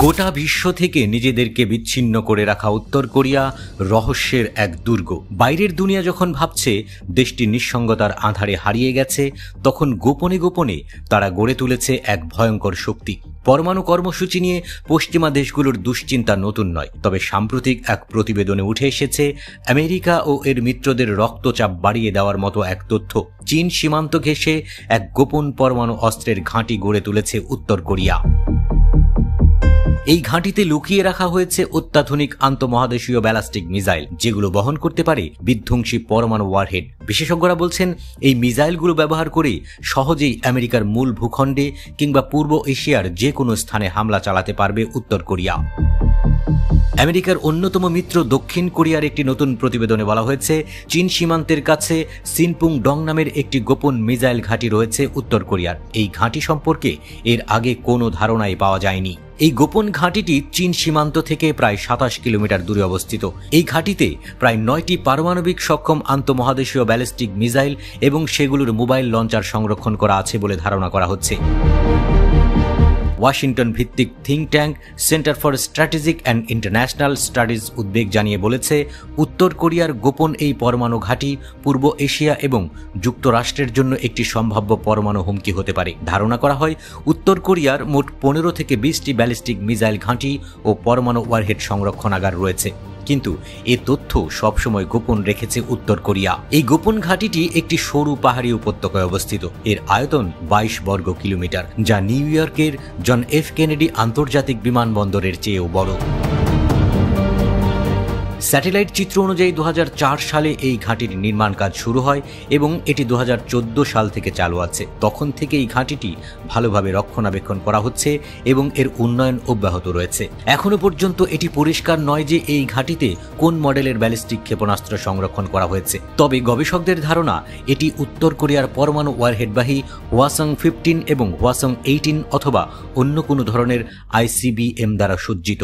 গোটা বিশ্ব থেকে নিজেদেরকে বিচ্ছিন্ন করে রাখা উত্তর কোরিয়া রহস্যের এক দুর্গ। বাইরের দুনিয়া যখন ভাবছে দেশটি নিঃসঙ্গতার আঁধারে হারিয়ে গেছে, তখন গোপনে গোপনে তারা গড়ে তুলেছে এক ভয়ঙ্কর শক্তি। পরমাণু কর্মসূচি নিয়ে পশ্চিমা দেশগুলোর দুশ্চিন্তা নতুন নয়, তবে সাম্প্রতিক এক প্রতিবেদনে উঠে এসেছে আমেরিকা ও এর মিত্রদের রক্তচাপ বাড়িয়ে দেওয়ার মতো এক তথ্য। চীন সীমান্ত ঘেঁষে এক গোপন পরমাণু অস্ত্রের ঘাঁটি গড়ে তুলেছে উত্তর কোরিয়া। এই ঘাঁটিতে লুকিয়ে রাখা হয়েছে অত্যাধুনিক আন্তঃমহাদেশীয় ব্যালিস্টিক মিসাইল, যেগুলো বহন করতে পারে বিধ্বংসী পরমাণু ওয়ারহেড। বিশেষজ্ঞরা বলছেন এই মিসাইলগুলো ব্যবহার করে সহজেই আমেরিকার মূল ভূখণ্ডে কিংবা পূর্ব এশিয়ার যে কোনো স্থানে হামলা চালাতে পারবে উত্তর কোরিয়া। আমেরিকার অন্যতম মিত্র দক্ষিণ কোরিয়ার একটি নতুন প্রতিবেদনে বলা হয়েছে, চীন সীমান্তের কাছে সিনপুং ডং নামের একটি গোপন মিসাইল ঘাঁটি রয়েছে উত্তর কোরিয়ার। এই ঘাঁটি সম্পর্কে এর আগে কোনো ধারণাই পাওয়া যায়নি। এই গোপন ঘাঁটিটি চীন সীমান্ত থেকে প্রায় 27 কিলোমিটার দূরে অবস্থিত। এই ঘাঁটিতে প্রায় 9টি পারমাণবিক সক্ষম আন্তঃমহাদেশীয় ব্যালিস্টিক মিসাইল এবং সেগুলোর মোবাইল লঞ্চার সংরক্ষণ করা আছে বলে ধারণা করা হচ্ছে। ওয়াশিংটন ভিত্তিক think tank centre for strategic and international studies উদ্বেগ জানিয়ে বলেছে, উত্তর কোরিয়ার গোপন এই পরমাণু ঘাঁটি পূর্ব এশিয়া এবং যুক্তরাষ্ট্রের জন্য একটি সম্ভাব্য পরমাণু হুমকি হতে পারে। ধারণা করা হয় উত্তর কোরিয়ার মোট 15 থেকে 20টি ব্যালিস্টিক মিসাইল ঘাঁটি ও পরমাণু ওয়ারহেড সংরক্ষণাগার রয়েছে, কিন্তু এ তথ্য সবসময় গোপন রেখেছে উত্তর কোরিয়া। এই গোপন ঘাঁটিটি একটি সরু পাহাড়ি উপত্যকায় অবস্থিত। এর আয়তন 22 বর্গ কিলোমিটার, যা নিউ ইয়র্কের জন এফ কেনেডি আন্তর্জাতিক বিমানবন্দরের চেয়েও বড়। স্যাটেলাইট চিত্র অনুযায়ী 2004 সালে এই ঘাঁটির নির্মাণ কাজ শুরু হয় এবং এটি 2014 সাল থেকে চালু আছে। তখন থেকে এই ঘাঁটিটি ভালোভাবে রক্ষণাবেক্ষণ করা হচ্ছে এবং এর উন্নয়ন অব্যাহত রয়েছে। এখনো পর্যন্ত এটি পরিষ্কার নয় যে এই ঘাঁটিতে কোন মডেলের ব্যালিস্টিক ক্ষেপণাস্ত্র সংরক্ষণ করা হয়েছে, তবে গবেষকদের ধারণা এটি উত্তর কোরিয়ার পরমাণু ওয়ারহেডবাহী হওয়াসং 15 এবং হওয়াসং 18 অথবা অন্য কোনো ধরনের ICBM দ্বারা সজ্জিত।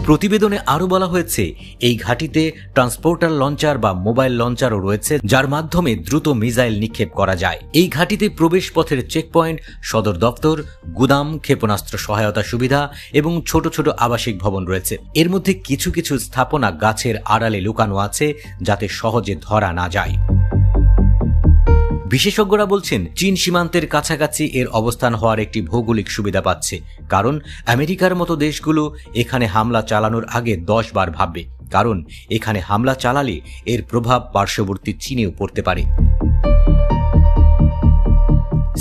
প্রতিবেদনে আরও বলা হয়েছে, এই ঘাঁটিতে ট্রান্সপোর্টার লঞ্চার বা মোবাইল লঞ্চারও রয়েছে, যার মাধ্যমে দ্রুত মিসাইল নিক্ষেপ করা যায়। এই ঘাঁটিতে প্রবেশ পথের চেকপয়েন্ট, সদর দপ্তর, গুদাম, ক্ষেপণাস্ত্র সহায়তা সুবিধা এবং ছোট ছোট আবাসিক ভবন রয়েছে। এর মধ্যে কিছু কিছু স্থাপনা গাছের আড়ালে লুকানো আছে, যাতে সহজে ধরা না যায়। বিশেষজ্ঞরা বলছেন, চীন সীমান্তের কাছাকাছি এর অবস্থান হওয়ার একটি ভৌগোলিক সুবিধা পাচ্ছে, কারণ আমেরিকার মতো দেশগুলো এখানে হামলা চালানোর আগে 10 বার ভাববে, কারণ এখানে হামলা চালালে এর প্রভাব পার্শ্ববর্তী চীনেও পড়তে পারে।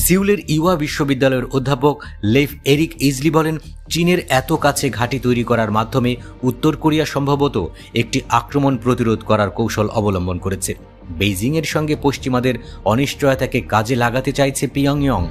সিউলের ইওয়া বিশ্ববিদ্যালয়ের অধ্যাপক লেফ এরিক ইজলি বলেন, চীনের এত কাছে ঘাঁটি তৈরি করার মাধ্যমে উত্তর কোরিয়া সম্ভবত একটি আক্রমণ প্রতিরোধ করার কৌশল অবলম্বন করেছে। বেইজিংয়ের সঙ্গে পশ্চিমাদের অনিশ্চয়তাকে কাজে লাগাতে চাইছে পিয়ংইয়ং।